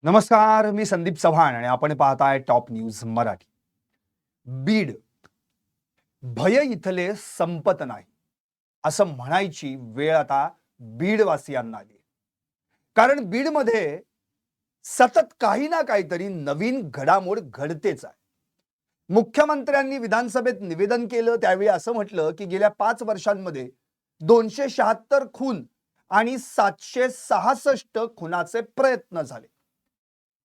नमस्कार, मी संदीप चव्हाण आणि आपण पाहताय टॉप न्यूज मराठी. बीड, भय इथले संपत नाही असं म्हणायची वेळ आता बीडवासियांना आली. कारण बीडमध्ये सतत काही ना काहीतरी नवीन घडामोड घडतेच आहे. मुख्यमंत्र्यांनी विधानसभेत निवेदन केलं त्यावेळी असं म्हटलं की गेल्या 5 वर्षांमध्ये 276 खून आणि 766 खुनाचे प्रयत्न झाले.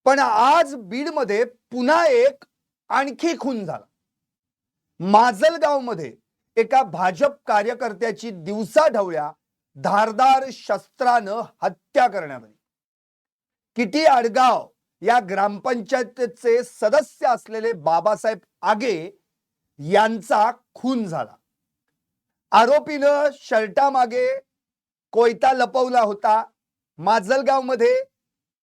पण आज बीडमध्ये पुन्हा एक आणखी खून झाला. माजलगावमध्ये एका भाजप कार्यकर्त्याची दिवसाढवळ्या धारदार शस्त्रानं हत्या करण्यात आली. किटी आडगाव या ग्रामपंचायतीचे सदस्य असलेले बाबासाहेब आगे यांचा खून झाला. आरोपीनं शर्टामागे कोयता लपवला होता. माजलगावमध्ये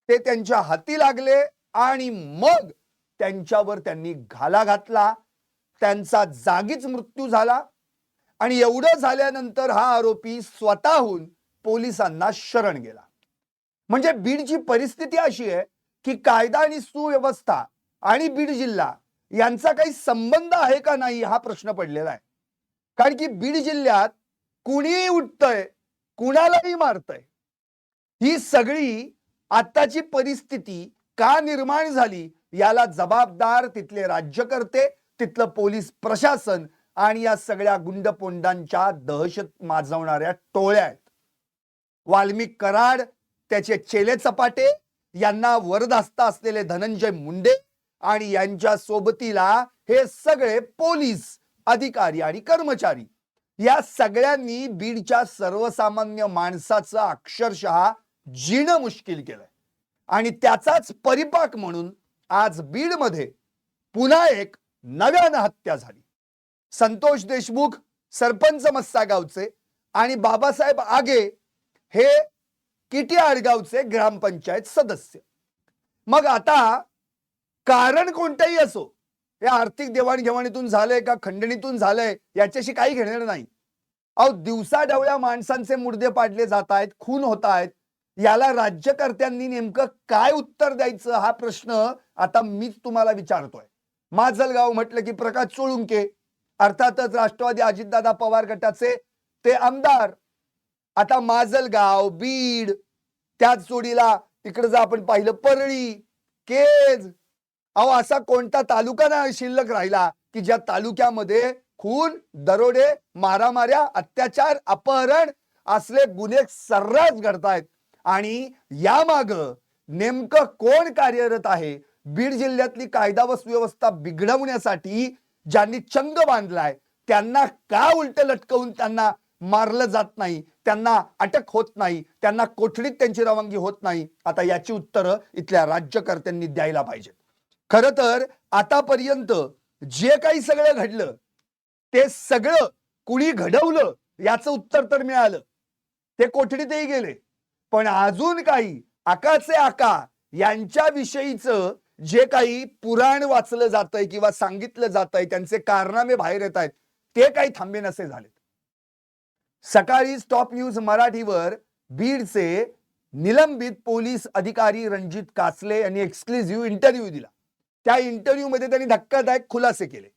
ते त्यांच्या हाती लागले आणि मग त्यांच्यावर त्यांनी घाला घातला. त्यांचा जागीच मृत्यू झाला आणि एवढं झाल्यानंतर हा आरोपी स्वतःहून पोलिसांना शरण गेला. म्हणजे बीडची परिस्थिती अशी आहे की कायदा आणि सुव्यवस्था आणि बीड जिल्हा यांचा काही संबंध आहे का नाही हा प्रश्न पडलेला आहे. कारण की बीड जिल्ह्यात कुणीही उठतंय, कुणालाही मारतंय. ही सगळी आताची परिस्थिती का निर्माण झाली याला जबाबदार तिथले राज्यकर्ते, तिथलं पोलीस प्रशासन आणि या सगळ्या गुंडपोंडांच्या दहशत माजवणाऱ्या टोळ्या आहेत. वाल्मिक कराड, त्याचे चेले चपाटे, यांना वरदास्ता असलेले धनंजय मुंडे आणि यांच्या सोबतीला हे सगळे पोलीस अधिकारी आणि कर्मचारी, या सगळ्यांनी बीडच्या सर्वसामान्य माणसाचं अक्षरशः जीणं मुश्किल केलंय. आणि त्याचाच परिपाक म्हणून आज बीडमध्ये पुन्हा एक नव्यानं हत्या झाली. संतोष देशमुख सरपंच मस्सागावचे आणि बाबासाहेब आगे हे किटी आडगावचे ग्रामपंचायत सदस्य. मग आता कारण कोणतेही असो, हे आर्थिक देवाणघेवाणीतून झालंय का खंडणीतून झालंय याच्याशी काही घेणं नाही. अहो, दिवसाढवळ्या माणसांचे मुर्दे पाडले जात आहेत, खून होत आहेत. याला राज्यकर्त्यांनी नेमकं काय उत्तर द्यायचं हा प्रश्न आता मीच तुम्हाला विचारतोय. माजलगाव म्हटलं की प्रकाश सोळुंके, अर्थातच राष्ट्रवादी अजितदादा पवार गटाचे ते आमदार. आता माजलगाव, बीड, त्याच जोडीला इकडे जर आपण पाहिलं परळी, केज, अहो असा कोणता तालुका नाही शिल्लक राहिला की ज्या तालुक्यामध्ये खून, दरोडे, मारामाऱ्या, अत्याचार, अपहरण असले गुन्हे सर्रास घडतायत. आणि यामाग नेमकं कोण कार्यरत आहे? बीड जिल्ह्यातली कायदा व सुव्यवस्था बिघडवण्यासाठी ज्यांनी चंग बांधलाय त्यांना का उलट लटकवून त्यांना मारलं जात नाही, त्यांना अटक होत नाही, त्यांना कोठडीत त्यांची रवानगी होत नाही? आता याची उत्तरं इथल्या राज्यकर्त्यांनी द्यायला पाहिजे. खरं तर आतापर्यंत जे काही सगळं घडलं ते सगळं कुणी घडवलं याचं उत्तर तर मिळालं. ते कोठडीतही गेले. पण अजून काही आकाचे आका यांच्या विषयीचं जे काही पुराण वाचलं जातंय किंवा सांगितलं जातंय, त्यांचे कारनामे बाहेर येत आहेत, ते काही थांबेनसे झालेत. सकाळी टॉप न्यूज मराठीवर बीडचे निलंबित पोलीस अधिकारी रणजित कासले यांनी एक्सक्लुझिव्ह इंटरव्ह्यू दिला. त्या इंटरव्ह्यू मध्ये त्यांनी धक्कादायक खुलासे केले.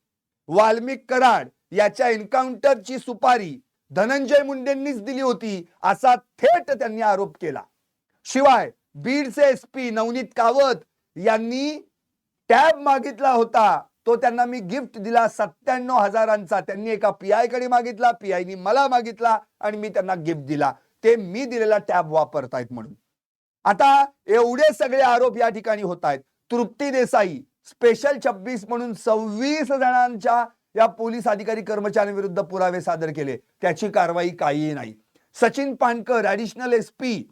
वाल्मिक कराड याच्या एन्काउंटरची सुपारी धनंजय मुंडेंनीच दिली होती असा थेट त्यांनी आरोप केला. शिवाय बीडचे एसपी नवनीत कावत यांनी टॅब मागितला होता, तो त्यांना मी गिफ्ट दिला 97,000चा. त्यांनी एका पीआय कडे मागितला, पीआयनी मला मागितला आणि मी त्यांना गिफ्ट दिला. ते मी दिलेला टॅब वापरतायत म्हणून. आता एवढे सगळे आरोप या ठिकाणी होत आहेत. तृप्ती देसाई स्पेशल 26 म्हणून 26 जणांच्या या पोलीस अधिकारी कर्मचाऱ्यांविरुद्ध पुरावे सादर केले, त्याची कारवाई काही नाही. सचिन पानकर ऍडिशनल एसपी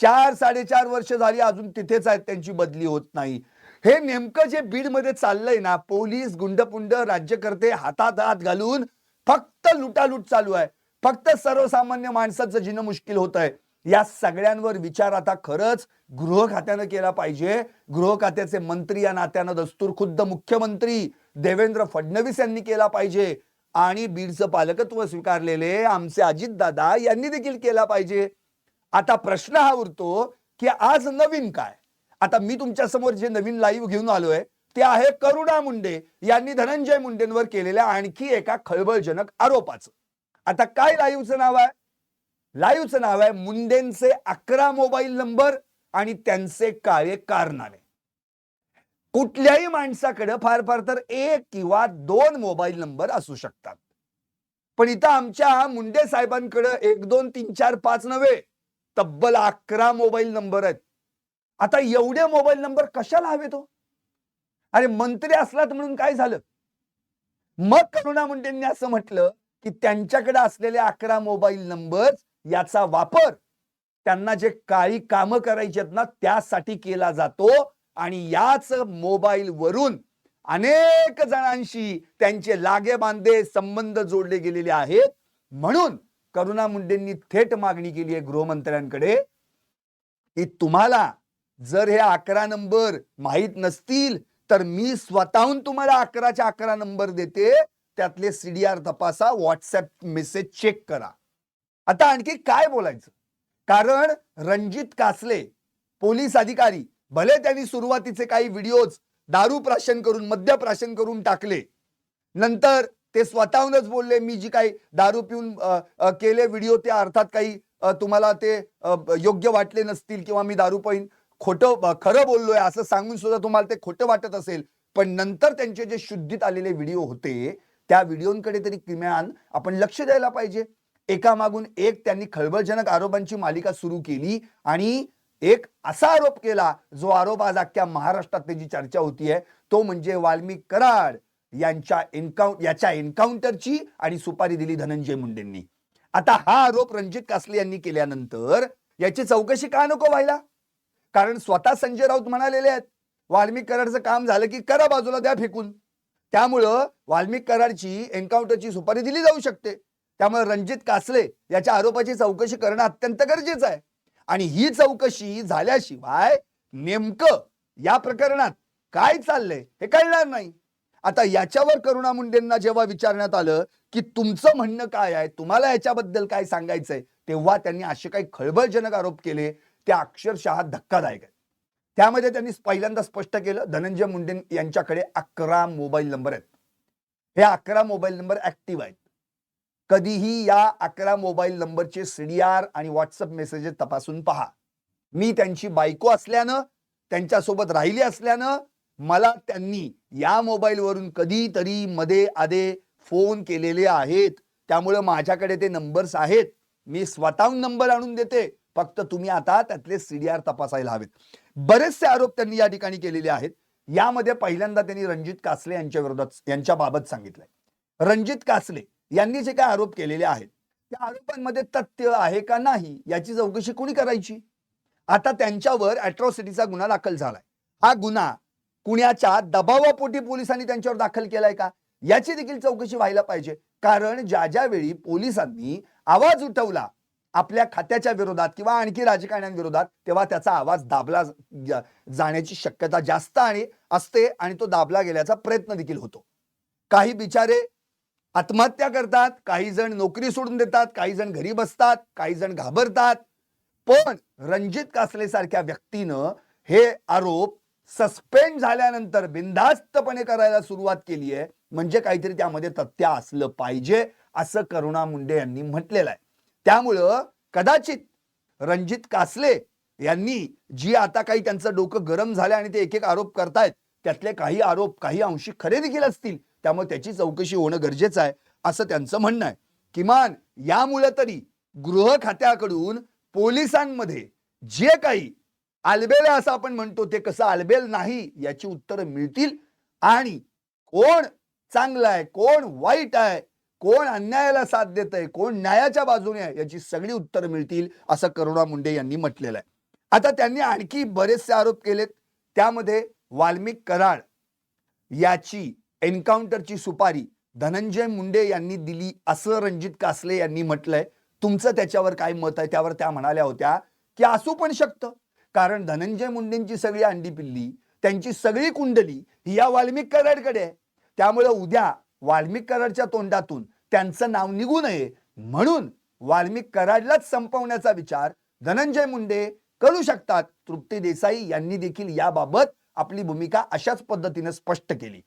4-4.5 वर्ष झाली अजून तिथेच आहेत, त्यांची बदली होत नाही. हे नेमकं जे बीड मध्ये चाललंय ना, पोलीस गुंडपुंड राज्यकर्ते हातात हात घालून फक्त लुटालूट चालू आहे. फक्त सर्वसामान्य माणसाचं जीणं मुश्किल होत आहे. या सगळ्यांवर विचार आता खरंच गृह खात्यानं केला पाहिजे. गृह खात्याचे मंत्री या नात्यानं दस्तूर खुद्द मुख्यमंत्री देवेंद्र फडणवीस यांनी केला पाहिजे आणि बीडचं पालकत्व स्वीकारलेले आमचे अजितदादा यांनी देखील केला पाहिजे. आता प्रश्न हा उरतो की आज नवीन काय? आता मी तुमच्या समोर जे नवीन लाईव्ह घेऊन आलोय ते आहे करुणा मुंडे यांनी धनंजय मुंडेंवर केलेल्या आणखी एका खळबळजनक आरोपाचं. आता काय लाईव्हचं नाव आहे? लाईव्हचं नाव आहे मुंडेंचे 11 मोबाईल नंबर आणि त्यांचे काळे कारनामे. कुठल्याही माणसाकडे फार फार तर 1 किंवा 2 मोबाईल नंबर असू शकतात, पण इथं आमच्या मुंडे साहेबांकडे 1 2 3 4 5 नव्हे, तब्बल 11 मोबाईल नंबर आहेत. आता एवढे मोबाईल नंबर कशाला हवे तो? अरे मंत्री असलात म्हणून काय झालं? मग करुणा मुंडेंनी असं म्हटलं की त्यांच्याकडे असलेले 11 मोबाईल नंबर याचा वापर त्यांना जे काळी कामं करायची आहेत ना त्यासाठी केला जातो आणि याच मोबाईल वरून अनेक जणांशी त्यांचे लागे बांधे संबंध जोडले गेलेले आहेत. म्हणून करुणा मुंडेंनी थेट मागणी केली आहे गृहमंत्र्यांकडे की तुम्हाला जर हे 11 नंबर माहित नसतील तर मी स्वतःहून तुम्हाला 11च्या 11 नंबर देते, त्यातले सीडीआर तपासा, व्हॉट्सअप मेसेज चेक करा. आता आणखी काय बोलायचं? कारण रणजित कासले पोलीस अधिकारी भले त्यांनी सुरुवातीचे काही व्हिडिओज दारू प्राशन करून मद्यप्राशन करून टाकले, नंतर ते स्वतःहूनच बोलले मी जी काही दारू पिऊन केले व्हिडिओ ते अर्थात काही तुम्हाला ते योग्य वाटले नसतील किंवा मी दारू पिऊन खरं बोललोय असं सांगून सुद्धा तुम्हाला ते खोटं वाटत असेल, पण नंतर त्यांचे जे शुद्धीत आलेले व्हिडिओ होते त्या व्हिडिओंकडे तरी किमान आपण लक्ष द्यायला पाहिजे. एकामागून एक त्यांनी खळबळजनक आरोपांची मालिका सुरू केली आणि एक असा आरोप केला जो आरोप आज अख्ख्या महाराष्ट्रात त्याची चर्चा होतीये, तो म्हणजे वाल्मिक कराड याच्या एन्काउंटरची आणि सुपारी दिली धनंजय मुंडेंनी. आता हा आरोप रणजित कासले यांनी केल्यानंतर याची चौकशी का नको व्हायला? कारण स्वतः संजय राऊत म्हणालेले आहेत वाल्मिक कराडचं काम झालं की करा बाजूला द्या फेकून. त्यामुळं वाल्मिक कराडची एन्काउंटरची सुपारी दिली जाऊ शकते. त्यामुळे रणजित कासले याच्या आरोपाची चौकशी करणं अत्यंत गरजेचं आहे आणि ही चौकशी झाल्याशिवाय नेमकं या प्रकरणात काय चाललंय हे कळणार नाही. आता याच्यावर करुणा मुंडेंना जेव्हा विचारण्यात आलं की तुमचं म्हणणं काय आहे, तुम्हाला याच्याबद्दल काय सांगायचंय, तेव्हा त्यांनी असे काही खळबळजनक आरोप केले ते अक्षरशः धक्कादायक आहे. त्यामध्ये त्यांनी पहिल्यांदा स्पष्ट केलं धनंजय मुंडे यांच्याकडे 11 मोबाईल नंबर आहेत. हे 11 मोबाईल नंबर ऍक्टिव्ह आहेत. कधीही या 11 मोबाईल नंबरचे सीडीआर आणि व्हॉट्सअप मेसेजेस तपासून पहा. मी त्यांची बायको असल्यानं त्यांच्यासोबत राहिली असल्यानं मला त्यांनी या मोबाईल वरून कधीतरी मध्ये आधे फोन केलेले आहेत. त्यामुळे माझ्याकडे ते नंबर्स आहेत. मी स्वतःहून नंबर आणून देते, फक्त तुम्ही आता त्यातले सीडीआर तपासायला हवेत. बरेचसे आरोप त्यांनी या ठिकाणी केलेले आहेत. यामध्ये पहिल्यांदा त्यांनी रणजित कासले यांच्याबाबत सांगितलंय. रणजित कासले यांनी जे काही आरोप केलेले आहेत त्या आरोपांमध्ये तथ्य आहे का नाही याची चौकशी कोणी करायची? आता त्यांच्यावर अॅट्रॉसिटीचा गुन्हा दाखल झालाय. हा गुन्हा कुणाच्या दबावापोटी पोलिसांनी त्यांच्यावर दाखल केलाय का याची देखील चौकशी व्हायला पाहिजे. कारण ज्या वेळी पोलिसांनी आवाज उठवला आपल्या खात्याच्या विरोधात किंवा आणखी राजकारण्यांविरोधात, तेव्हा त्याचा आवाज दाबला जाण्याची शक्यता जास्त असते आणि तो दाबला गेल्याचा प्रयत्न देखील होतो. काही बिचारे आत्महत्या करतात, काही जण नोकरी सोडून देतात, काही जण घरी बसतात, काही जण घाबरतात. पण रणजित कासले सारख्या व्यक्तीनं हे आरोप सस्पेंड झाल्यानंतर बिनधास्तपणे करायला सुरुवात केली आहे, म्हणजे काहीतरी त्यामध्ये तथ्य असलं पाहिजे असं करुणा मुंडे यांनी म्हटलेलं आहे. त्यामुळं कदाचित रणजित कासले यांनी जी आता काही त्यांचं डोकं गरम झालं आणि ते एक एक आरोप करतायत त्यातले काही आरोप काही अंशी खरे देखील असतील. त्यामुळे त्याची चौकशी होणं गरजेचं आहे असं त्यांचं म्हणणं आहे. किमान यामुळे तरी गृह खात्याकडून पोलिसांमध्ये जे काही आलबेल असं आपण म्हणतो ते कसं आलबेल नाही याची उत्तरं मिळतील आणि कोण चांगलं आहे, कोण वाईट आहे, कोण अन्यायाला साथ देत आहे, कोण न्यायाच्या बाजूने आहे याची सगळी उत्तरं मिळतील असं करुणा मुंडे यांनी म्हटलेलं आहे. आता त्यांनी आणखी बरेचसे आरोप केलेत. त्यामध्ये वाल्मिक कराड याची एन्काउंटरची सुपारी धनंजय मुंडे यांनी दिली असं रणजित कासले यांनी म्हटलंय. तुमचं त्याच्यावर काय मत आहे? त्यावर त्या म्हणाल्या होत्या की असू पण शकतं, कारण धनंजय मुंडेंची सगळी अंडी पिल्ली, त्यांची सगळी कुंडली ही या वाल्मिक कराडकडे आहे. त्यामुळे उद्या वाल्मिक कराडच्या तोंडातून त्यांचं नाव निघू नये म्हणून वाल्मिक कराडलाच संपवण्याचा विचार धनंजय मुंडे करू शकतात. तृप्ती देसाई यांनी देखील याबाबत आपली भूमिका अशाच पद्धतीने स्पष्ट केली.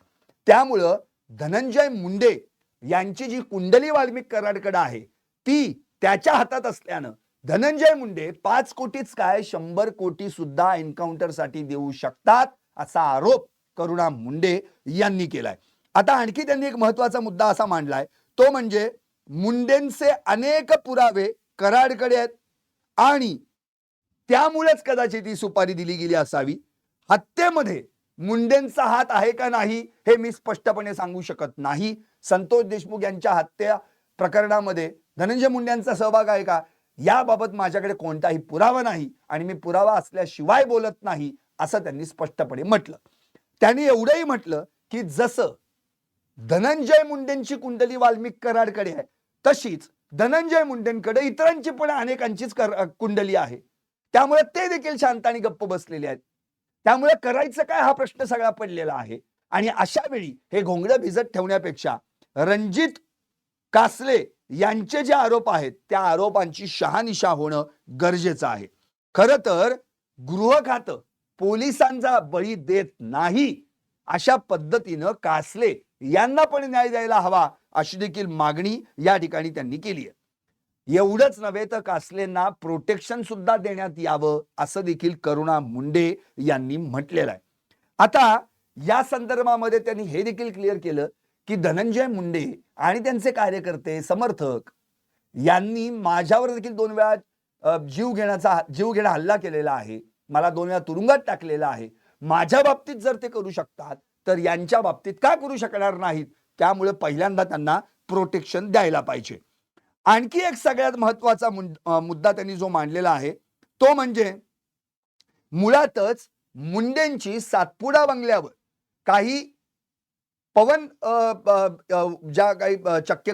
त्यामुळं धनंजय मुंडे यांची जी कुंडली वाल्मिक कराडकडे आहे ती त्याच्या हातात असल्यानं धनंजय मुंडे 5 कोटीच काय 100 कोटी सुद्धा एन्काउंटरसाठी देऊ शकतात असा आरोप करुणा मुंडे यांनी केलाय. आता आणखी त्यांनी एक महत्वाचा मुद्दा असा मांडलाय, तो म्हणजे मुंडेंचे अनेक पुरावे कराडकडे आहेत आणि त्यामुळेच कदाचित ही सुपारी दिली गेली असावी. हत्येमध्ये मुंडेंचा हात आहे का नाही हे मी स्पष्टपणे सांगू शकत नाही. संतोष देशमुख यांच्या हत्या प्रकरणामध्ये धनंजय मुंडेंचा सहभाग आहे का याबाबत माझ्याकडे कोणताही पुरावा नाही आणि मी पुरावा असल्याशिवाय बोलत नाही असं त्यांनी स्पष्टपणे म्हटलं. त्यांनी एवढंही म्हटलं की जसं धनंजय मुंडेंची कुंडली वाल्मिक कराडकडे आहे तशीच धनंजय मुंडेंकडे इतरांची पण अनेकांचीच कुंडली आहे. त्यामुळे ते देखील शांत आणि गप्प बसलेले आहेत. त्यामुळे करायचं काय हा प्रश्न सगळा पडलेला आहे. आणि अशा वेळी हे घोंगडं भिजत ठेवण्यापेक्षा रणजित कासले यांचे जे आरोप आहेत त्या आरोपांची शहानिशा होणं गरजेचं आहे. खरं तर गृह खातं पोलिसांचा बळी देत नाही अशा पद्धतीनं कासले यांना पण न्याय द्यायला हवा अशी देखील मागणी या ठिकाणी त्यांनी केली आहे. एवढंच नव्हे तर कासलेंना प्रोटेक्शन सुद्धा देण्यात यावं असं देखील करुणा मुंडे यांनी म्हटलेलं आहे. आता या संदर्भामध्ये त्यांनी हे देखील क्लिअर केलं की धनंजय मुंडे आणि त्यांचे कार्यकर्ते समर्थक यांनी माझ्यावर देखील 2 वेळा जीव घेणा हल्ला केलेला आहे. मला 2 वेळा तुरुंगात टाकलेला आहे. माझ्या बाबतीत जर ते करू शकतात तर यांच्या बाबतीत का करू शकणार नाहीत. त्यामुळे पहिल्यांदा त्यांना प्रोटेक्शन द्यायला पाहिजे. आणखी एक सगळ्यात महत्वाचा मुद्दा त्यांनी जो मांडलेला आहे तो म्हणजे मुळातच मुंडेंची सातपुडा बंगल्यावर काही पवन ज्या काही चक्की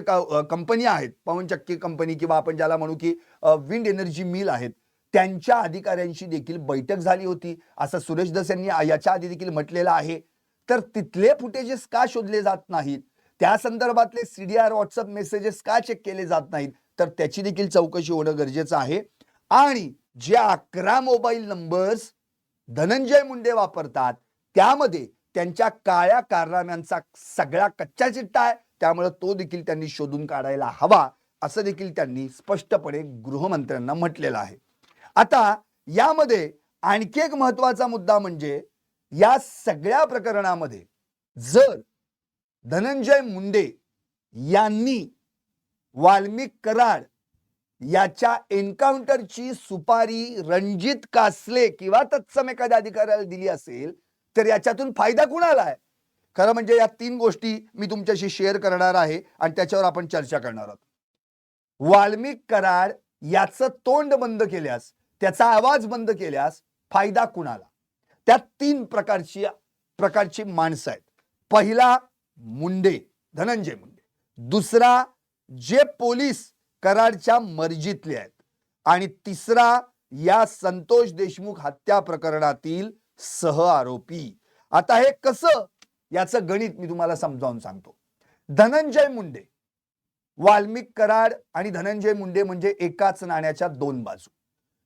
कंपनी आहेत, पवन चक्की कंपनी किंवा आपण ज्याला म्हणू की विंड एनर्जी मिल आहेत, त्यांच्या अधिकाऱ्यांशी देखील बैठक झाली होती असं सुरेश धस यांनी याच्या आधी देखील म्हटलेलं आहे. तर तिथले फुटेजेस का शोधले जात नाहीत, त्या संदर्भातले सीडीआर व्हॉट्सअप मेसेजेस का चेक केले जात नाहीत, तर त्याची देखील चौकशी होणं गरजेचं आहे. आणि जे 11 मोबाईल नंबर्स धनंजय मुंडे वापरतात त्यामध्ये त्यांच्या काळ्या कारनाम्यांचा सगळा कच्चा चिट्टा आहे. त्यामुळे तो देखील त्यांनी शोधून काढायला हवा असं देखील त्यांनी स्पष्टपणे गृहमंत्र्यांना म्हटलेलं आहे. आता यामध्ये आणखी एक महत्वाचा मुद्दा म्हणजे या सगळ्या प्रकरणामध्ये जर धनंजय मुंडे यांनी वाल्मिक कराड याच्या एन्काउंटरची सुपारी रणजित कासले किंवा तत्सम एखाद्या अधिकाऱ्याला दिली असेल तर याच्यातून फायदा कुणाला आहे. खरं म्हणजे या 3 गोष्टी मी तुमच्याशी शेअर करणार आहे आणि त्याच्यावर आपण चर्चा करणार आहोत. वाल्मिक कराड याचं तोंड बंद केल्यास, त्याचा आवाज बंद केल्यास फायदा कुणाला. त्या 3 प्रकारची माणसं आहेत. पहिला मुंडे, धनंजय मुंडे. दुसरा जे पोलीस कराडच्या मर्जीतले आहेत आणि तिसरा या संतोष देशमुख हत्या प्रकरणातील सह आरोपी. आता हे कसं याचं गणित मी तुम्हाला समजावून सांगतो. धनंजय मुंडे, वाल्मिक कराड आणि धनंजय मुंडे म्हणजे एकाच नाण्याच्या 2 बाजू.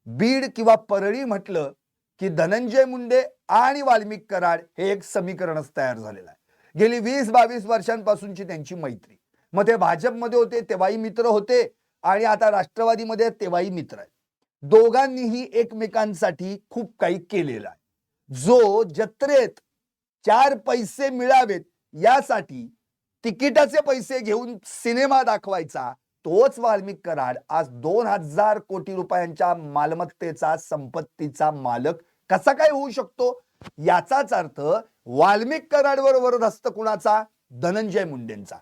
बीड किंवा परळी म्हटलं की धनंजय मुंडे आणि वाल्मिक कराड हे एक समीकरणच तयार झालेलं आहे. गेली 20-22 वर्षांपासूनची त्यांची मैत्री. मग ते भाजपमध्ये होते तेव्हाही मित्र होते आणि आता राष्ट्रवादीमध्ये तेव्हाही मित्र आहेत. दोघांनीही एकमेकांसाठी खूप काही केलेलं आहे. जो जत्रेत 4 पैसे मिळावेत यासाठी तिकिटाचे पैसे घेऊन सिनेमा दाखवायचा तोच वाल्मिक कराड आज 2000 कोटी रुपयांच्या मालमत्तेचा संपत्तीचा मालक कसा काय होऊ शकतो. याचाच अर्थ वाल्मिक कराड बरोबर हस्त कुणाचा, धनंजय मुंडेंचा.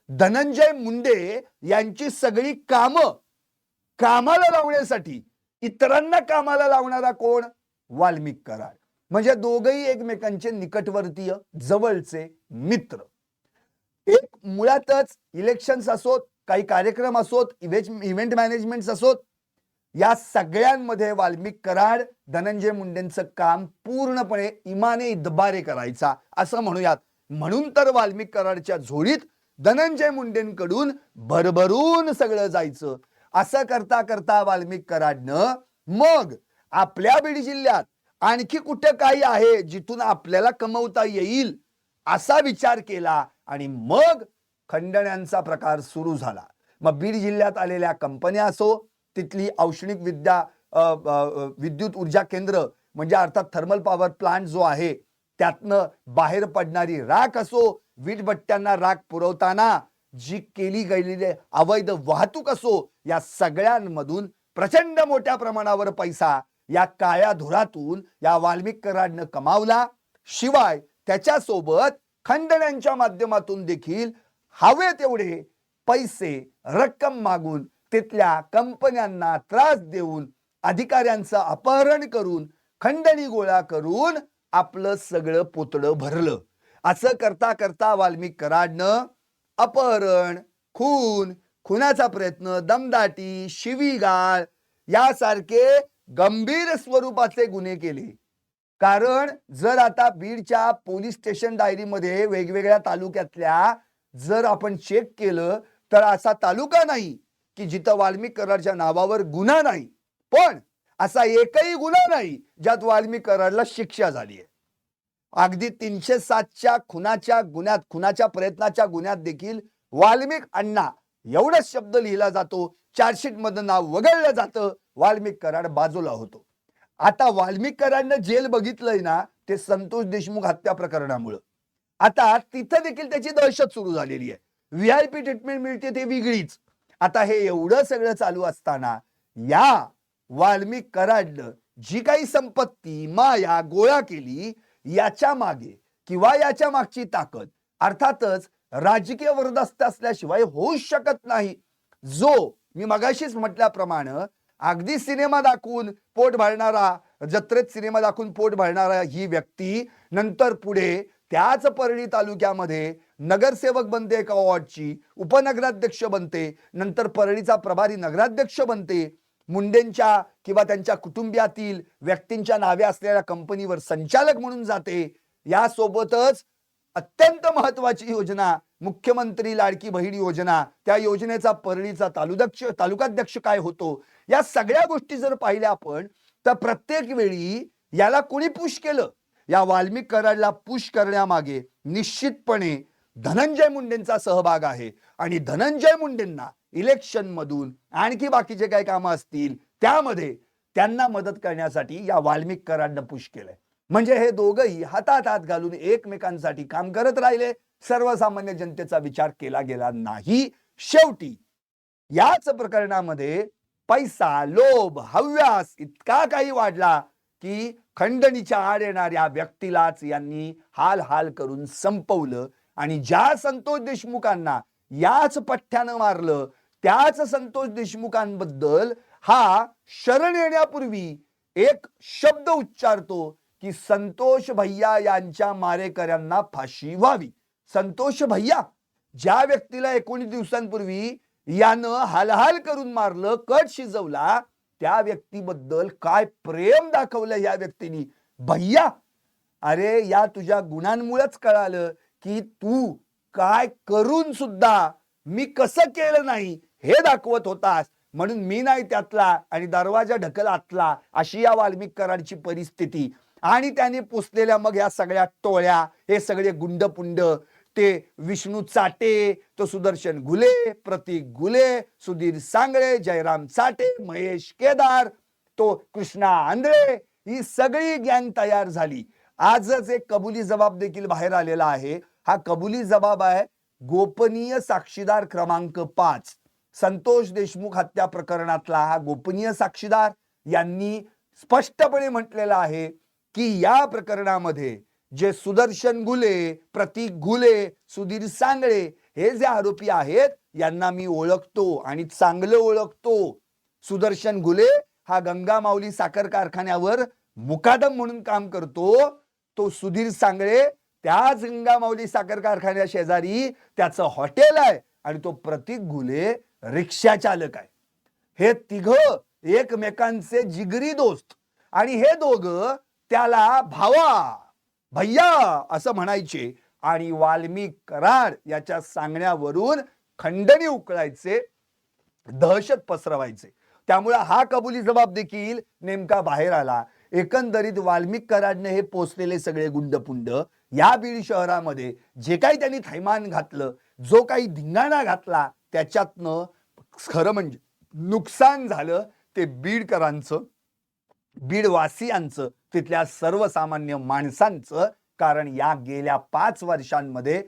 धनंजय मुंडे यांची सगळी कामाला लावण्यासाठी इतरांना कामाला लावणारा कोण, वाल्मिक कराड. म्हणजे दोघेही एकमेकांचे निकटवर्तीय जवळचे मित्र. एक मुळातच इलेक्शन्स असोत, काही कार्यक्रम असोत, इव्हेंट मॅनेजमेंट असोत, या सगळ्यांमध्ये वाल्मिक कराड धनंजय मुंडेंचं काम पूर्णपणे इमाने इतबारे करायचा असं म्हणूयात. म्हणून तर वाल्मिक कराडच्या झोळीत धनंजय मुंडेंकडून भरभरून सगळं जायचं. असं करता करता वाल्मिक कराडनं मग आपल्या बीड जिल्ह्यात आणखी कुठे काही आहे जिथून आपल्याला कमवता येईल असा विचार केला आणि मग खंडण्यांचा प्रकार सुरू झाला. मग बीड जिल्ह्यात आलेल्या कंपन्या असो, तिथली औष्णिक विद्युत ऊर्जा केंद्र म्हणजे अर्थात थर्मल पॉवर प्लांट जो आहे त्यातनं बाहेर पडणारी राख असो, वीटभट्ट्यांना राख पुरवताना जी केली गेलेली अवैध वाहतूक असो, या सगळ्यांमधून प्रचंड मोठ्या प्रमाणावर पैसा या काळ्या धुरातून या वाल्मिक कराडनं कमावला. शिवाय त्याच्यासोबत खंडण्यांच्या माध्यमातून देखील हवे तेवढे पैसे रक्कम मागून तिथल्या कंपन्यांना त्रास देऊन अधिकाऱ्यांचं अपहरण करून खंडणी गोळा करून आपलं सगळं पोतडं भरलं. असं करता करता वाल्मिक कराडनं अपहरण, खुनाचा प्रयत्न, दमदाटी, शिवीगाळ यासारखे गंभीर स्वरूपाचे गुन्हे केले. कारण जर आता बीडच्या पोलीस स्टेशन डायरीमध्ये वेगवेगळ्या तालुक्यातल्या जर आपण चेक केलं तर असा तालुका नाही की जिथं वाल्मिक कराडच्या नावावर गुन्हा नाही, पण असा एकही गुन्हा नाही ज्यात वाल्मिक कराडला शिक्षा झाली आहे. अगदी 307च्या खुनाच्या प्रयत्नाच्या गुन्ह्यात देखील वाल्मिक अण्णा एवढाच शब्द लिहिला जातो, चार्जशीट मधनं नाव वगळलं जातं, वाल्मिक कराड बाजूला होतो. आता वाल्मिक कराडनं जेल बघितलंय ना ते संतोष देशमुख हत्या प्रकरणामुळे. आता तिथं देखील त्याची दहशत सुरू झालेली आहे. VIP ट्रीटमेंट मिळते ते वेगळीच. आता हे एवढं सगळं चालू असताना या वाल्मिक कराडनं जी काही संपत्ती माया गोळा केली याच्या मागे किंवा याच्या मागची ताकद अर्थातच राजकीय वरदस्त असल्याशिवाय होऊ शकत नाही. जो मी मगाशीच म्हटल्याप्रमाणे अगदी सिनेमा दाखवून पोट भरणारा, जत्रेत सिनेमा दाखवून पोट भरणारा ही व्यक्ती नंतर पुढे त्याच परळी तालुक्यामध्ये नगरसेवक बनते, एका वॉर्डची उपनगराध्यक्ष बनते, नंतर परळीचा प्रभारी नगराध्यक्ष बनते, मुंडेंच्या किंवा त्यांच्या कुटुंबियातील व्यक्तींच्या नावे असलेल्या कंपनीवर संचालक म्हणून जाते. यासोबतच अत्यंत महत्वाची योजना मुख्यमंत्री लाडकी बहीण योजना, त्या योजनेचा परळीचा तालुकाध्यक्ष काय होतो, या सगळ्या गोष्टी जर पाहिल्या आपण तर प्रत्येक वेळी याला कोणी पुश केलं, या वाल्मिक कराडला पुश करण्यामागे निश्चितपणे धनंजय मुंडेंचा सहभाग आहे. आणि धनंजय मुंडेंना इलेक्शन मधून आणखी बाकीचे काही कामं असतील त्यामध्ये त्यांना मदत करण्यासाठी या वाल्मिक कराडनं पुश केलंय. म्हणजे हे दोघंही हातात हात घालून एकमेकांसाठी काम करत राहिले. सर्वसामान्य जनतेचा विचार केला गेला नाही. शेवटी याच प्रकरणामध्ये पैसा, लोभ, हव्यास इतका काही वाढला की खंडणीच्या आड येणाऱ्या व्यक्तीलाच यांनी हाल हाल करून संपवलं. आणि ज्या संतोष देशमुखांना याच पठ्ठ्यानं मारलं त्याच संतोष देशमुखांबद्दल हा शरण येण्यापूर्वी एक शब्द उच्चारतो की संतोष भैया यांच्या मारेकऱ्यांना फाशी व्हावी. संतोष भैया ज्या व्यक्तीला 19 दिवसांपूर्वी यानं हालहाल करून मारलं, कट शिजवला, त्या व्यक्तीबद्दल काय प्रेम दाखवलं या व्यक्तीने. भैया, अरे या तुझ्या गुणांमुळेच कळालं की तू काय करून सुद्धा मी कसं केलं नाही हे दाखवत होतास, म्हणून मी नाही त्यातला आणि दरवाजा ढकल आतला, अशी या वाल्मिक कराडची परिस्थिती. आणि त्याने पोचलेल्या मग या सगळ्या टोळ्या, हे सगळे गुंडपुंड, ते विष्णू चाटे, तो सुदर्शन घुले, प्रतीक घुले, सुधीर सांगळे, जयराम चाटे, महेश केदार, तो कृष्णा आंधळे, ही सगळी गँग तयार झाली. आजच एक कबुली जबाब देखील बाहेर आलेला आहे. हा कबुली जबाब आहे गोपनीय साक्षीदार क्रमांक 5, संतोष देशमुख हत्या प्रकरणातला हा गोपनीय साक्षीदार यांनी स्पष्टपणे म्हटलेलं आहे की या प्रकरणामध्ये जे सुदर्शन घुले, प्रतीक घुले, सुधीर सांगळे हे जे आरोपी आहेत यांना मी ओळखतो आणि चांगलं ओळखतो. सुदर्शन घुले हा गंगा माऊली साखर कारखान्यावर मुकादम म्हणून काम करतो. तो सुधीर सांगळे त्याच गंगा माऊली साखर कारखान्या शेजारी त्याचं हॉटेल आहे आणि तो प्रतीक घुले रिक्षा चालक आहे. हे तिघं एकमेकांचे जिगरी दोस्त आणि हे दोघं त्याला भावा, भैया असं म्हणायचे आणि वाल्मिक कराड याच्या सांगण्यावरून खंडणी उकळायचे, दहशत पसरवायचे. त्यामुळे हा कबुली जबाब देखील नेमका बाहेर आला. एकंदरीत वाल्मिक कराडने हे पोचलेले सगळे गुंडपुंड या बीड शहरामध्ये जे काही त्यांनी थैमान घातलं, जो काही धिंगाणा घातला, त्याच्यातनं खरं म्हणजे नुकसान झालं ते बीडकरांचं, बीडवासियांचं, तिथल्या सर्वसामान्य माणसांचं. कारण या गेल्या 5 वर्षांमध्ये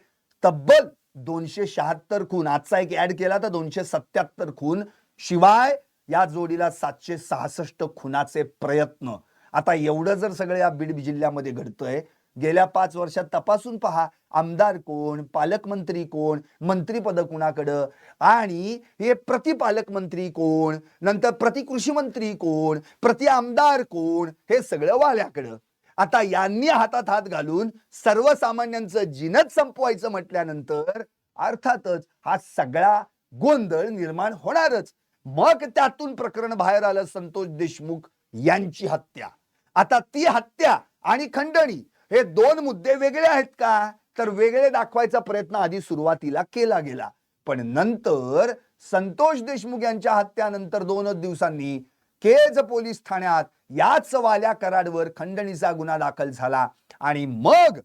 तब्बल 276 खून, आजचा एक ऍड केला तर 277 खून, शिवाय या जोडीला 766 खुनाचे प्रयत्न. आता एवढं जर सगळं या बीड जिल्ह्यामध्ये घडतंय, गेल्या 5 वर्षात तपासून पहा, आमदार कोण, पालकमंत्री कोण, मंत्रीपद कुणाकडं, आणि हे प्रतिपालकमंत्री कोण, नंतर प्रतिकृषी मंत्री कोण, प्रति आमदार कोण, हे सगळं वाल्याकडं. आता यांनी हातात हात घालून सर्वसामान्यांचं जिनच संपवायचं म्हटल्यानंतर अर्थातच हा सगळा गोंधळ निर्माण होणारच. मग त्यातून प्रकरण बाहेर आलं, संतोष देशमुख यांची हत्या. आता ती हत्या आणि खंडणी हे 2 मुद्दे वेगळे आहेत का, तर वेगळे दाखवायचा प्रयत्न आधी सुरुवातीला केला गेला. पण नंतर संतोष देशमुख यांच्या हत्यानंतर 2 दिवसांनी केज पोलीस ठाण्यात याच वाल्या कराडवर खंडणीचा गुन्हा दाखल झाला आणि मग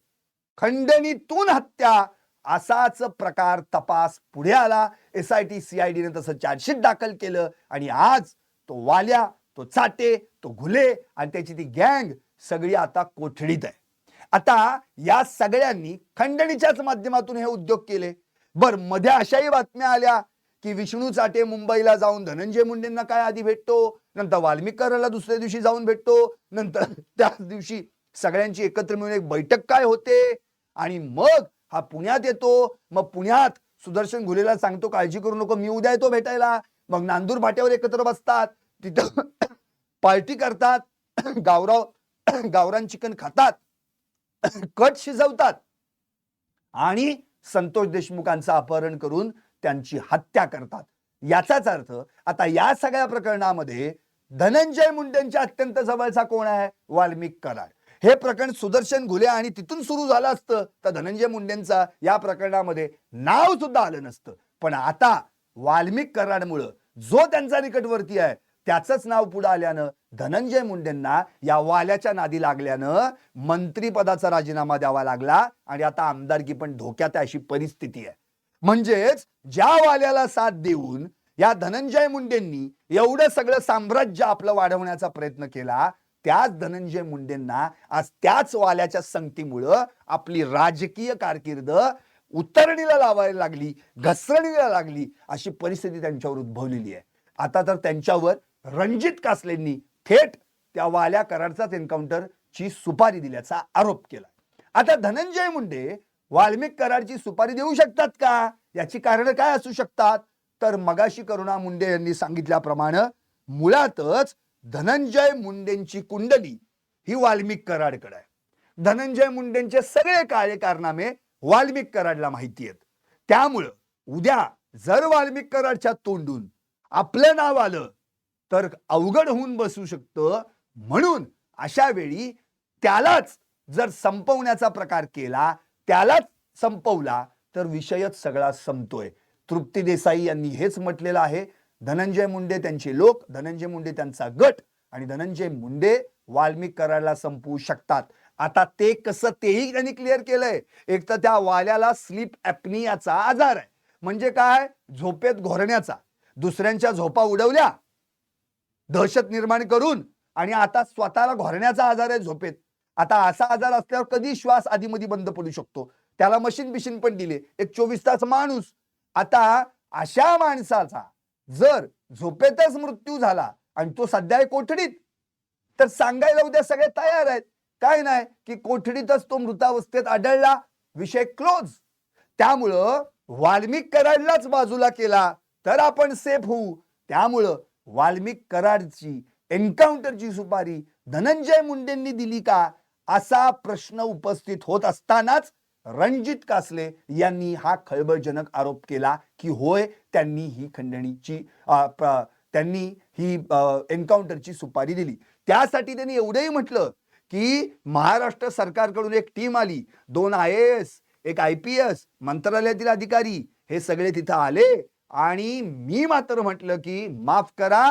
खंडणीतून हत्या असाच प्रकार तपास पुढे आला. SIT CID ने तसं चार्जशीट दाखल केलं आणि आज तो वाल्या, तो चाटे, तो घुले आणि त्याची ती गँग सगळी आता कोठडीत आहे. आता या सगळ्यांनी खंडणीच्याच माध्यमातून हे उद्योग केले. बर, मध्ये अशाही बातम्या आल्या की विष्णू चाटे मुंबईला जाऊन धनंजय मुंडेंना काय आधी भेटतो, नंतर वाल्मिक कराडला दुसऱ्या दिवशी जाऊन भेटतो, नंतर त्याच दिवशी सगळ्यांची एकत्र मिळून एक बैठक काय होते आणि मग हा पुण्यात येतो. मग पुण्यात सुदर्शन घुलेला सांगतो काळजी करू नको, मी उद्या येतो भेटायला. मग नांदूर फाट्यावर एकत्र बसतात, तिथं पार्टी करतात, गावरान चिकन खातात, कट शिजवतात आणि संतोष देशमुखांचं अपहरण करून त्यांची हत्या करतात. याचाच अर्थ आता या सगळ्या प्रकरणामध्ये धनंजय मुंडेंच्या अत्यंत जवळचा कोण आहे, वाल्मिक कराड. हे प्रकरण सुदर्शन घुले आणि तिथून सुरू झालं असतं तर धनंजय मुंडेंचा या प्रकरणामध्ये नाव सुद्धा आलं नसतं. पण आता वाल्मिक कराडमुळं जो त्यांचा निकटवर्ती आहे त्याचंच नाव पुढे आल्यानं धनंजय मुंडेंना या वाल्याच्या नादी लागल्यानं मंत्रीपदाचा राजीनामा द्यावा लागला आणि आता आमदारकी पण धोक्यात आहे अशी परिस्थिती आहे. म्हणजेच ज्या वाल्याला साथ देऊन या धनंजय मुंडेंनी एवढं सगळं साम्राज्य आपलं वाढवण्याचा प्रयत्न केला, त्याच धनंजय मुंडेंना आज त्याच वाल्याच्या संगतीमुळं आपली राजकीय कारकीर्द उतरणीला लावायला लागली, घसरणीला लागली, अशी परिस्थिती त्यांच्यावर उद्भवलेली आहे. आता तर त्यांच्यावर रणजित कासलेंनी थेट त्या वाल्या कराडचाच एन्काउंटरची सुपारी दिल्याचा आरोप केला. आता धनंजय मुंडे वाल्मिक कराडची सुपारी देऊ शकतात का, याची कारण काय असू शकतात, तर मगाशी करुणा मुंडे यांनी सांगितल्याप्रमाणे मुळातच धनंजय मुंडेंची कुंडली ही वाल्मिक कराडकडे आहे. धनंजय मुंडेंचे सगळे काळे कारनामे वाल्मिक कराडला माहिती आहेत. त्यामुळं उद्या जर वाल्मिक कराडच्या तोंडून आपलं नाव आलं तर अवघड होऊन बसू शकतं. म्हणून अशा वेळी त्यालाच जर संपवण्याचा प्रकार केला, त्यालाच संपवला तर विषयच सगळा संपतोय. तृप्ती देसाई यांनी हेच म्हटलेलं आहे. धनंजय मुंडे त्यांचे लोक, धनंजय मुंडे त्यांचा गट आणि धनंजय मुंडे वाल्मिक कराडला संपवू शकतात. आता ते कसं तेही त्यांनी क्लिअर केलंय. एक तर त्या वाल्याला स्लीप ॲपनियाचा आजार आहे. म्हणजे काय, झोपेत घोरण्याचा. दुसऱ्यांच्या झोपा उडवल्या दहशत निर्माण करून आणि आता स्वतःला घोरण्याचा आजार आहे झोपेत. आता असा आजार असल्यावर कधी श्वास आधीमधी बंद पडू शकतो. त्याला मशीन बिशीन पण दिले, एक 24 तास माणूस. आता अशा माणसाचा जर झोपेतच मृत्यू झाला आणि तो सध्या कोठडीत, तर सांगायला उद्या सगळे तयार आहेत. काय नाही की कोठडीतच तो मृतावस्थेत आढळला, विषय क्लोज. त्यामुळं वाल्मिक कराडलाच बाजूला केला तर आपण सेफ होऊ. त्यामुळं वाल्मिक कराडची एन्काउंटरची सुपारी धनंजय मुंडेंनी दिली का, असा प्रश्न उपस्थित होत असतानाच रणजित कासले यांनी हा खळबळजनक आरोप केला की होय, त्यांनी ही खंडणीची त्यांनी ही एन्काउंटरची सुपारी दिली. त्यासाठी त्यांनी एवढंही म्हटलं की महाराष्ट्र सरकारकडून एक टीम आली, 2 IAS, एक IPS, मंत्रालयातील अधिकारी, हे सगळे तिथं आले आणि मी मात्र म्हटलं की माफ करा,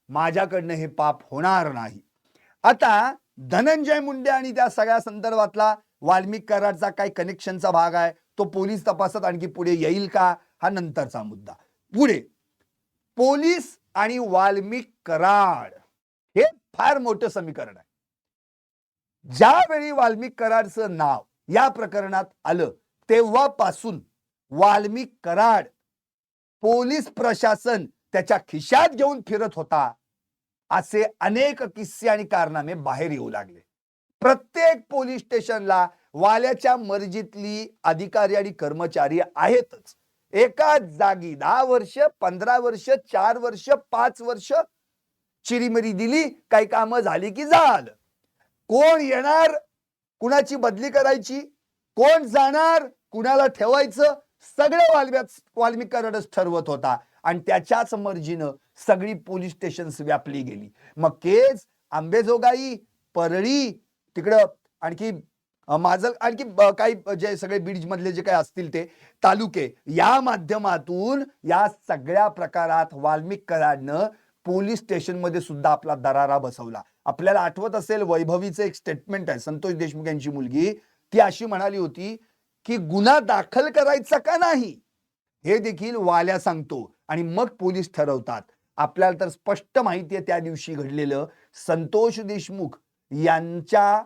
माझ्याकडनं हे पाप होणार नाही. आता धनंजय मुंडे आणि त्या सगळ्या संदर्भातला वाल्मिक कराडचा काही कनेक्शनचा भाग आहे, तो पोलीस तपासात आणखी पुढे येईल का, हा नंतरचा मुद्दा. पुढे पोलीस आणि वाल्मिक कराड हे फार मोठं समीकरण आहे. ज्यावेळी वाल्मिक कराडचं नाव या प्रकरणात आलं तेव्हापासून वाल्मिक कराड पोलीस प्रशासन त्याच्या खिशात घेऊन फिरत होता, असे अनेक किस्से आणि कारनामे बाहेर येऊ लागले. प्रत्येक पोलीस स्टेशनला वाल्याच्या मर्जीतली अधिकारी आणि कर्मचारी आहेतच. एकाच जागी 10 वर्ष, 15 वर्ष, 4 वर्ष, 5 वर्ष चिरीमरी दिली, काही कामं झाली की झालं. कोण येणार, कुणाची बदली करायची, कोण जाणार, कुणाला ठेवायचं, सगळं वाल्मिक कराडच ठरवत होता आणि त्याच्याच मर्जीनं सगळी पोलीस स्टेशन्स व्यापली गेली. मग केज, अंबेजोगाई, परळी, तिकडं आणखी माझं आणखी काही जे सगळे बीड मधले जे काही असतील ते तालुके, या माध्यमातून या सगळ्या प्रकारात वाल्मिक कराडनं पोलीस स्टेशन मध्ये सुद्धा आपला दरारा बसवला. आपल्याला आठवत असेल, वैभवीचं एक स्टेटमेंट आहे, संतोष देशमुख यांची मुलगी, ती अशी म्हणाली होती की गुन्हा दाखल करायचा का नाही हे देखील वाल्या सांगतो आणि मग पोलीस ठरवतात. आपल्याला तर स्पष्ट माहिती आहे त्या दिवशी घडलेलं. संतोष देशमुख यांच्या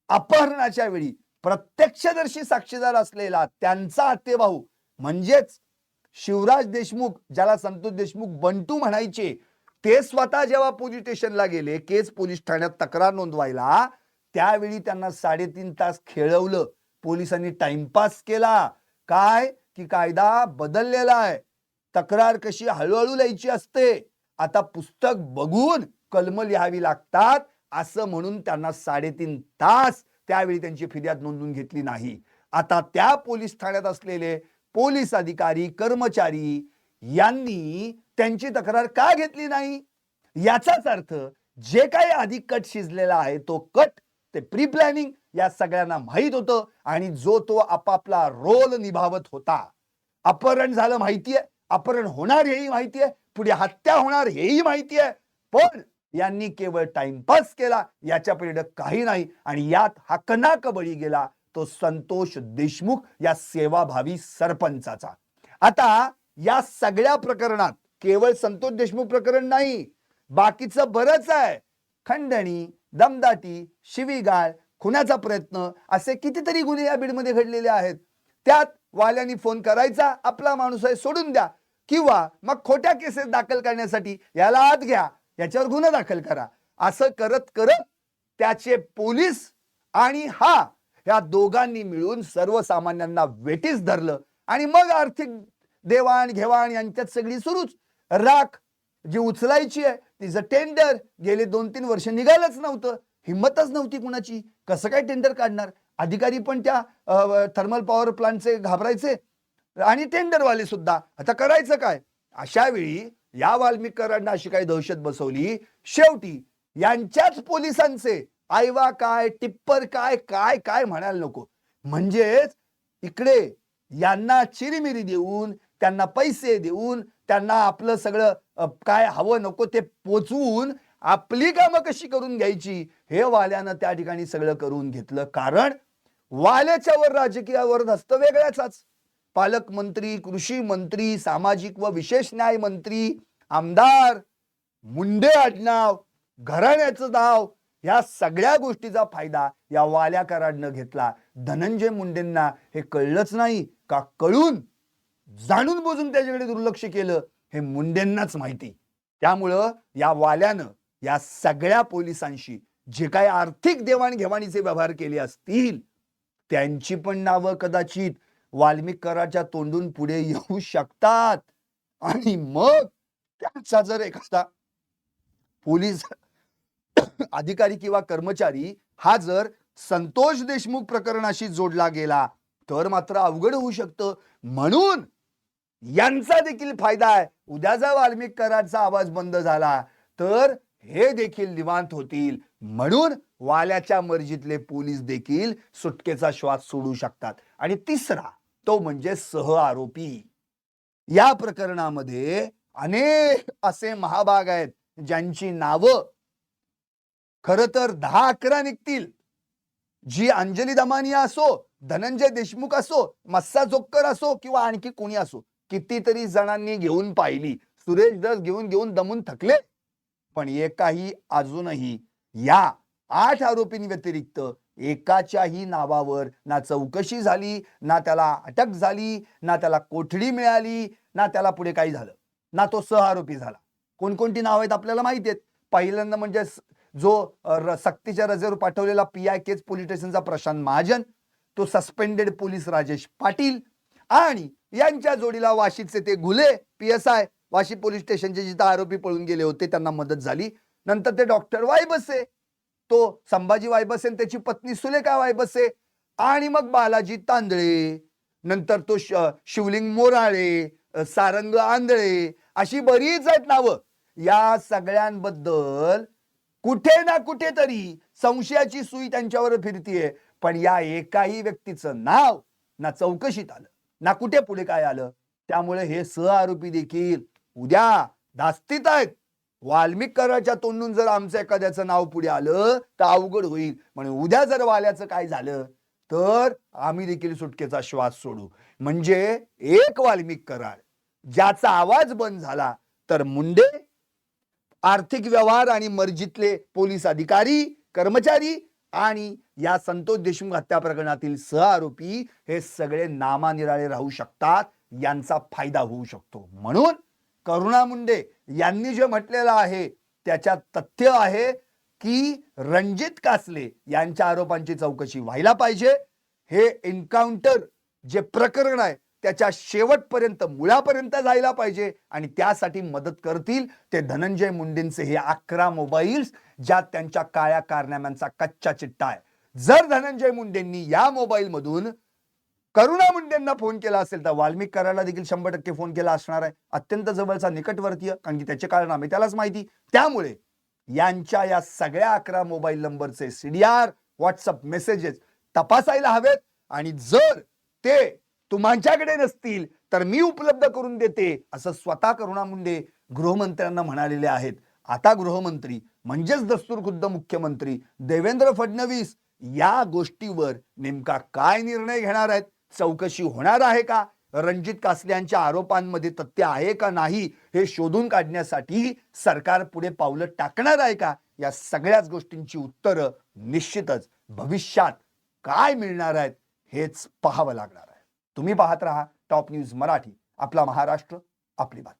अपहरणाच्या वेळी प्रत्यक्षदर्शी साक्षीदार असलेला त्यांचा आतेभाऊ म्हणजेच शिवराज देशमुख, ज्याला संतोष देशमुख बंटू म्हणायचे, ते स्वतः जेव्हा पोलीस स्टेशनला गेले, केज पोलीस ठाण्यात तक्रार नोंदवायला, त्यावेळी त्यांना 3.5 तास खेळवलं. पोलिसांनी टाइमपास केला. काय की कायदा बदललेला आहे, तक्रार कशी हळूहळू लिहायची असते, आता पुस्तक बघून कलम लिहावी लागतात, असं म्हणून त्यांना 3.5 तास त्यावेळी त्यांची फिर्याद नोंदवून घेतली नाही. आता त्या पोलीस ठाण्यात असलेले पोलीस अधिकारी, कर्मचारी यांनी त्यांची तक्रार का घेतली नाही, याचाच अर्थ जे काही आधी कट शिजलेला आहे तो कट, ते प्री प्लॅनिंग या सगळ्यांना माहित होतं आणि जो तो आपापला रोल निभावत होता. अपहरण झालं माहितीये, अपहरण होणार हेही माहितीये, पुढे हत्या होणार हेही माहितीये, पण यांनी केवळ टाइमपास केला, याच्या पलीकडे काही नाही. आणि यात हकनाक बळी गेला तो संतोष देशमुख या सेवाभावी सरपंचाचा. आता या सगळ्या प्रकरणात केवळ संतोष देशमुख प्रकरण नाही, बाकीचं बरंच आहे. खंडणी, दमदाटी, शिवीगाळ, खुनाचा प्रयत्न, असे कितीतरी गुन्हे या बीडमध्ये घडलेले आहेत. त्यात वाल्यांनी फोन करायचा, आपला माणूस आहे सोडून द्या, किंवा मग खोट्या केसेस दाखल करण्यासाठी याला आत घ्या, याच्यावर गुन्हा दाखल करा, असं करत करत त्याचे पोलीस आणि या दोघांनी मिळून सर्वसामान्यांना वेठीस धरलं आणि मग आर्थिक देवाण घेवाण यांच्यात सगळी सुरूच. राख जी उचलायची आहे तिचं टेंडर गेले 2-3 वर्ष निघालंच नव्हतं, हिंमतच नव्हती कुणाची. कसं काय टेंडर काढणार, अधिकारी पण त्या थर्मल पॉवर प्लांटचे घाबरायचे आणि टेंडरवाले सुद्धा. आता करायचं काय, अशा वेळी या वाल्मिक कराडांना अशी काही दहशत बसवली. शेवटी यांच्याच पोलिसांचे आयवा काय, टिप्पर काय, काय काय म्हणायला नको, म्हणजेच इकडे यांना चिरीमिरी देऊन, त्यांना पैसे देऊन, त्यांना आपलं सगळं काय हवं नको ते पोचवून आपली कामं कशी करून घ्यायची हे वाल्यानं त्या ठिकाणी सगळं करून घेतलं. कारण वाल्याच्यावर राजकीयावर हस्त वेगळ्याचाच. पालकमंत्री, कृषी मंत्री, सामाजिक व विशेष न्याय मंत्री, आमदार, मुंडे आडनाव, घराण्याचं नाव, या सगळ्या गोष्टीचा फायदा या वाल्या कराडनं घेतला. धनंजय मुंडेंना हे कळलंच नाही का, कळून जाणून बुजून त्याच्याकडे दुर्लक्ष केलं हे मुंडेंनाच माहिती. त्यामुळं या वाल्यानं या सगळ्या पोलिसांशी जे काही आर्थिक देवाणघेवाणीचे व्यवहार केले असतील त्यांची पण नावं कदाचित वाल्मिक कराडच्या तोंडून पुढे येऊ शकतात. आणि मग त्यांचा जर एखादा पोलीस अधिकारी किंवा कर्मचारी हा जर संतोष देशमुख प्रकरणाशी जोडला गेला तर मात्र अवघड होऊ शकतं. म्हणून यांचा देखील फायदा आहे. उद्या जर वाल्मिक कराडचा आवाज बंद झाला तर हे देखील निवांत होतील. म्हणून वाल्याच्या मर्जीतले पोलीस देखील सुटकेचा श्वास सोडू शकतात. आणि तिसरा तो म्हणजे सह आरोपी. या प्रकरणामध्ये अनेक असे महाभाग आहेत ज्यांची नावं खरं तर 10-11 निघतील, जी अंजली दमानिया असो, धनंजय देशमुख असो, मस्सा जोक्कर असो किंवा आणखी कोणी असो, कितीतरी जणांनी घेऊन पाहिली. सुरेश धस घेऊन घेऊन दमून थकले, पण एकाही अजूनही या 8 आरोपींव्यतिरिक्त एकाच्याही नावावर ना चौकशी झाली, ना त्याला अटक झाली, ना त्याला कोठडी मिळाली, ना त्याला पुढे काही झालं, ना तो सहआरोपी झाला. कोणकोणती नाव आहेत आपल्याला माहिती आहेत. पहिल्यांदा म्हणजे जो सक्तीच्या रजेवर पाठवलेला PIK's पोलीस स्टेशनचा प्रशांत महाजन, तो सस्पेंडेड पोलीस राजेश पाटील आणि यांच्या जोडीला वाशीचे ते घुले PSI वाशी पोलीस स्टेशनचे जिथे आरोपी पळून गेले होते त्यांना मदत झाली. नंतर ते डॉक्टर वायबसे, तो संभाजी वायबसे आणि त्याची पत्नी सुलेखा वायबसे आणि मग बालाजी तांदळे, नंतर तो शिवलिंग मोराळे, सारंग आंधळे, अशी बरीच आहेत नावं. या सगळ्यांबद्दल कुठे ना कुठेतरी संशयाची सुई त्यांच्यावर फिरतीये, पण या एकाही व्यक्तीचं नाव ना चौकशीत आलं, ना कुठे पुढे काय आलं. त्यामुळे हे सहआरोपी देखील उद्या धास्तीत आहेत. वाल्मिक कराच्या तोंडून जर आमचं एखाद्याचं नाव पुढे आलं तर अवघड होईल. म्हणून उद्या जर वाल्याचं काय झालं तर आम्ही देखील सुटकेचा श्वास सोडू. म्हणजे एक वाल्मिक कराड ज्याचा आवाज बंद झाला तर मुंडे, आर्थिक व्यवहार आणि मर्जीतले पोलीस अधिकारी कर्मचारी आणि या संतोष देशमुख हत्या प्रकरणातील सहआरोपी हे सगळे नामानिराळे राहू शकतात, यांचा फायदा होऊ शकतो. म्हणून करुणा मुंडे यांनी जे म्हटलेलं आहे त्याच्यात तथ्य आहे की रणजित कासले यांच्या आरोपांची चौकशी व्हायला पाहिजे. हे एन्काउंटर जे प्रकरण आहे त्याच्या शेवटपर्यंत मुळापर्यंत जायला पाहिजे आणि त्यासाठी मदत करतील ते धनंजय मुंडेंचे हे 11 मोबाईल्स, ज्यात त्यांच्या काळ्या कारनाम्यांचा कच्चा चिट्टा आहे. जर धनंजय मुंडेंनी या मोबाईल मधून करुणा मुंडेंना फोन केला असेल तर वाल्मिक कराडला देखील 100% फोन केला असणार आहे. अत्यंत जवळचा निकटवर्तीय, कारण की त्याचे कारनामे त्यालाच माहिती. त्यामुळे यांच्या या सगळ्या 11 मोबाईल नंबरचे CDR व्हॉट्सअप मेसेजेस तपासायला हवेत आणि जर ते तुमच्याकडे नसतील तर मी उपलब्ध करून देते असं स्वतः करुणा मुंडे गृहमंत्र्यांना म्हणालेले आहेत. आता गृहमंत्री म्हणजेच दस्तूरखुद्द मुख्यमंत्री देवेंद्र फडणवीस या गोष्टीवर नेमका काय निर्णय घेणार आहेत, चौकशी होणार आहे का, रणजित कासले यांच्या आरोपांमध्ये तथ्य आहे का नाही हे शोधून काढण्यासाठी सरकार पुढे पावलं टाकणार आहे का, या सगळ्याच गोष्टींची उत्तरं निश्चितच भविष्यात काय मिळणार आहेत हेच पाहावं लागणार आहे. तुम्ही पाहत रहा टॉप न्यूज मराठी, आपला महाराष्ट्र आपली बात.